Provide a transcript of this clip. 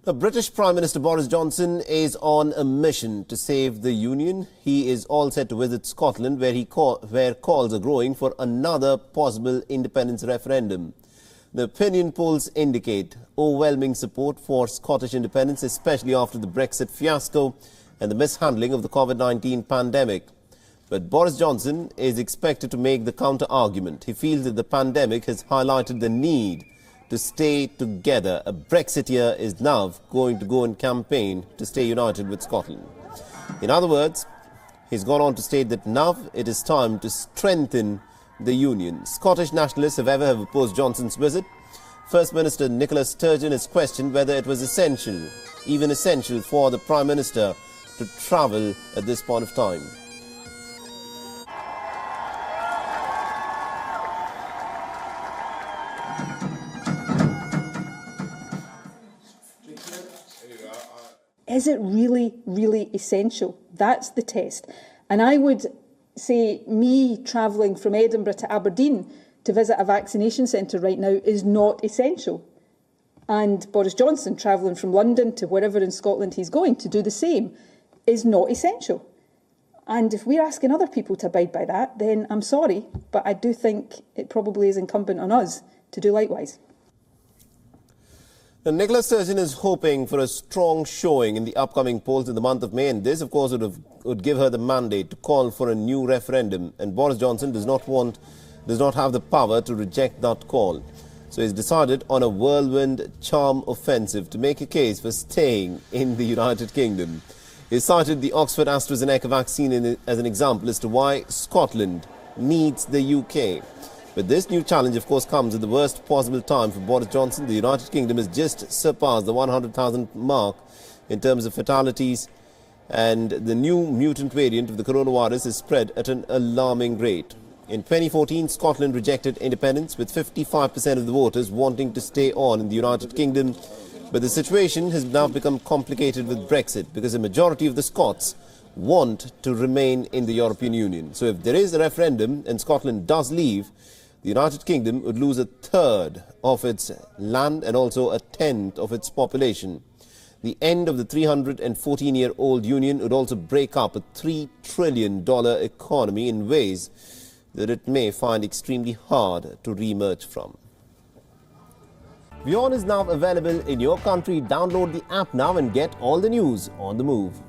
The British Prime Minister Boris Johnson is on a mission to save the Union. He is all set to visit Scotland, where calls are growing for another possible independence referendum. The opinion polls indicate overwhelming support for Scottish independence, especially after the Brexit fiasco and the mishandling of the COVID-19 pandemic. But Boris Johnson is expected to make the counter-argument. He feels that the pandemic has highlighted the need to stay together. A Brexiteer is now going to go and campaign to stay united with Scotland. In other words, he's gone on to state that now it is time to strengthen the union. Scottish nationalists, however, have opposed Johnson's visit. First Minister Nicola Sturgeon has questioned whether it was essential, even essential, for the Prime Minister to travel at this point of time. Is it really, really essential? That's the test. And I would say me travelling from Edinburgh to Aberdeen to visit a vaccination centre right now is not essential. And Boris Johnson travelling from London to wherever in Scotland he's going to do the same is not essential. And if we're asking other people to abide by that, then I'm sorry, but I do think it probably is incumbent on us to do likewise. Now, Nicola Sturgeon is hoping for a strong showing in the upcoming polls in the month of May, and this, of course, would give her the mandate to call for a new referendum. And Boris Johnson does not have the power to reject that call. So he's decided on a whirlwind charm offensive to make a case for staying in the United Kingdom. He cited the Oxford AstraZeneca vaccine as an example as to why Scotland needs the UK. But this new challenge, of course, comes at the worst possible time for Boris Johnson. The United Kingdom has just surpassed the 100,000 mark in terms of fatalities, and the new mutant variant of the coronavirus is spread at an alarming rate. In 2014, Scotland rejected independence, with 55% of the voters wanting to stay on in the United Kingdom. But the situation has now become complicated with Brexit, because a majority of the Scots want to remain in the European Union. So if there is a referendum and Scotland does leave, the United Kingdom would lose a third of its land and also a tenth of its population. The end of the 314-year-old union would also break up a $3 trillion economy in ways that it may find extremely hard to re-emerge from. WION is now available in your country. Download the app now and get all the news on the move.